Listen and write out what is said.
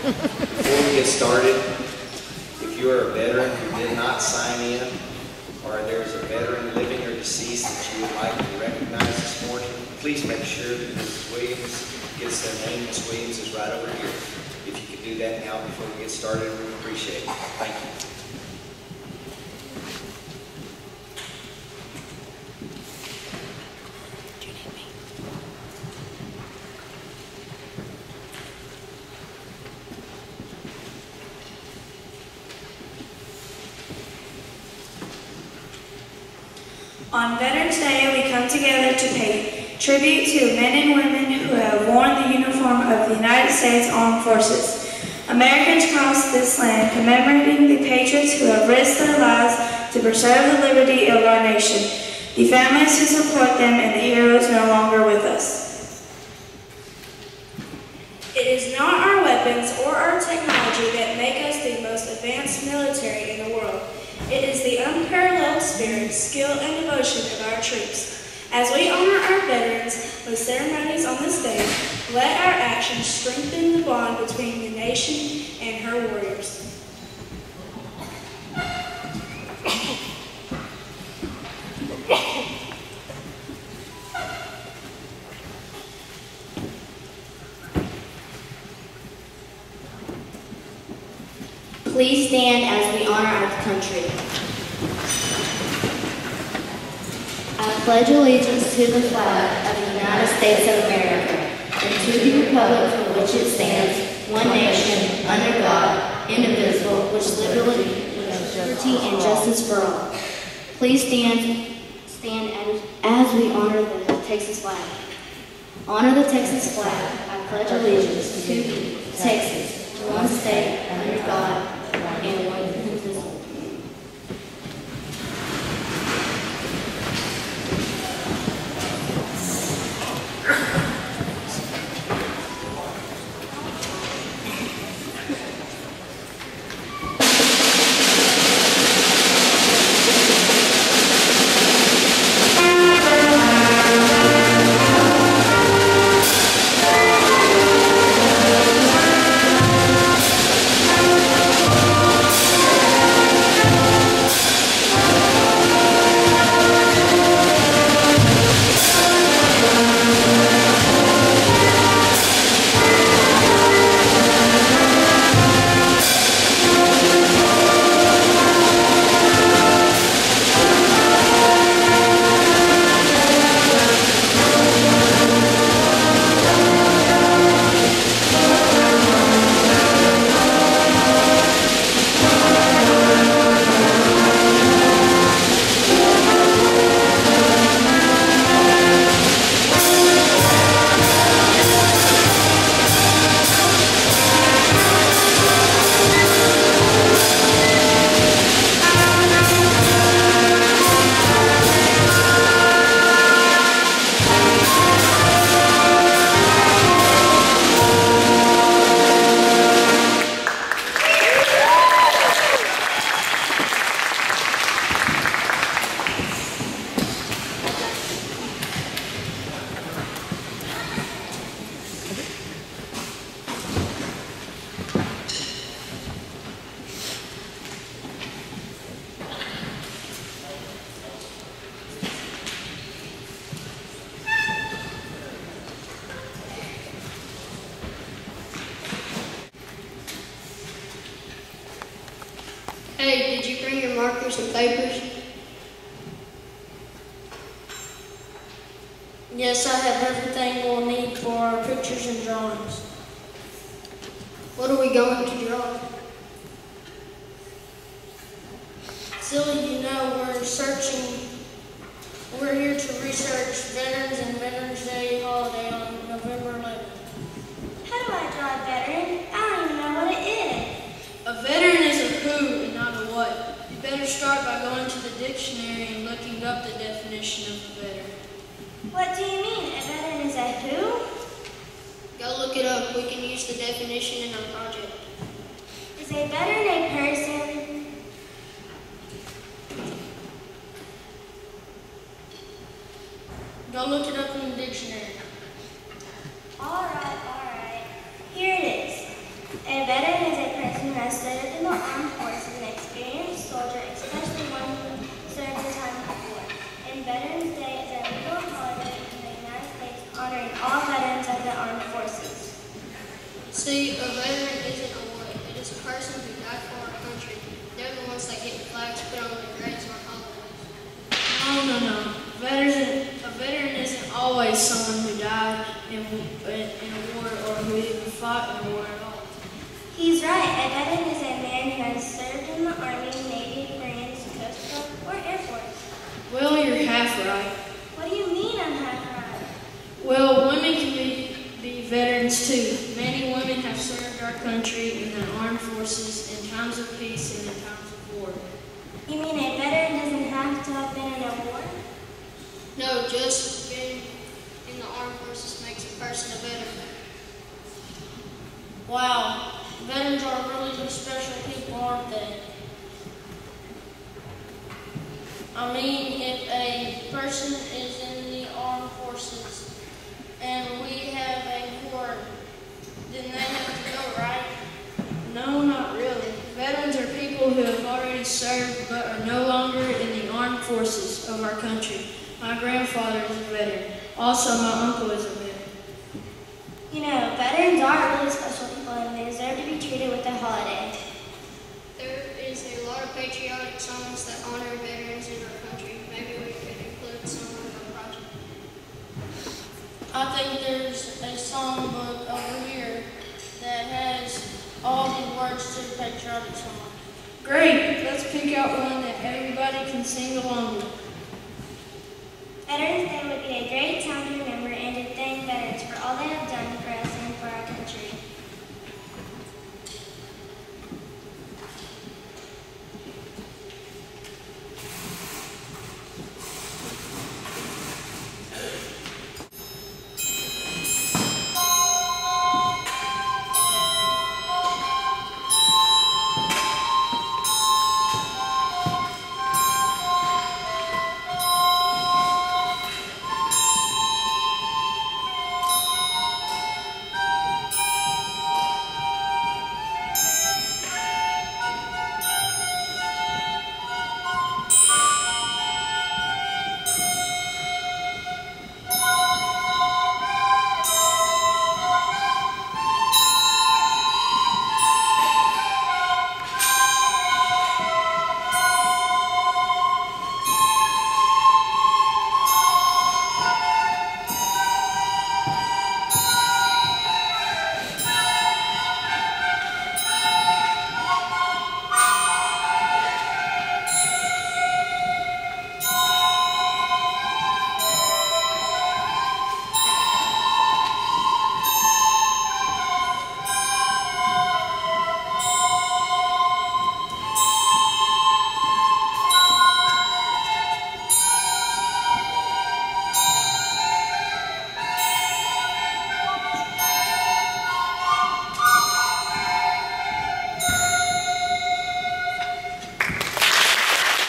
Before we get started, if you are a veteran who did not sign in, or there's a veteran living or deceased that you would like to recognize this morning, please make sure that Mrs. Williams gets their name. Ms. Williams is right over here. If you could do that now before we get started, we would appreciate it. Thank you. On Veterans Day, we come together to pay tribute to men and women who have worn the uniform of the United States Armed Forces. Americans cross this land commemorating the patriots who have risked their lives to preserve the liberty of our nation, the families who support them, and the heroes no longer with us. It is not our weapons or our technology that make us the most advanced military in the world. It is the unparalleled spirit, skill, and devotion of our troops. As we honor our veterans with ceremonies on this day, let our actions strengthen the bond between the nation and her warriors. Please stand as we honor our country. I pledge allegiance to the flag of the United States of America and to the republic for which it stands, one nation, under God, indivisible, with liberty and justice for all. Please stand as we honor the Texas flag. Honor the Texas flag. I pledge allegiance to Texas, one state, under God, and one indivisible. Hey, did you bring your markers and papers? Yes, I have everything we'll need for our pictures and drawings. What are we going to draw? Silly, you know, we're here to research veterans and Veterans Day holiday on November 11th. How do I draw a veteran? I don't even know what it is. A veteran is a who and not a what. You better start by going to the dictionary and looking up the definition of a veteran. What do you mean? A veteran is a who? Go look it up. We can use the definition in our project. Is a veteran a person? Go look it up in the dictionary. All right. Here it is. A veteran See, a veteran isn't a war. It is a person who died for our country. They're the ones that get flags put on their graves on holidays. No. A veteran isn't always someone who died in a war or who even fought in a war at all. He's right. A veteran is a man who has served in the Army, Navy, Marines, Coast Guard, or Air Force. Well, you're half right. What do you mean I'm half right? Well, women can be veterans too. Many women have served our country in the armed forces in times of peace and in times of war. You mean a veteran doesn't have to have been in a war? No, just being in the armed forces makes a person a veteran. Wow, veterans are really special people, aren't they? I mean, if a person is in the armed forces and we have a war, then they have to go, right? No, not really. Veterans are people who have already served but are no longer in the armed forces of our country. My grandfather is a veteran. Also, my uncle is a veteran. You know, veterans are really special people and they deserve to be treated with a holiday. There is a lot of patriotic songs that honor veterans in our country. Maybe we could include some in our project. I think there's a songbook over here that has all the words to the patriotic song. Great! Let's pick out one that everybody can sing along with. Veterans Day would be a great time to remember and to thank veterans for all they have done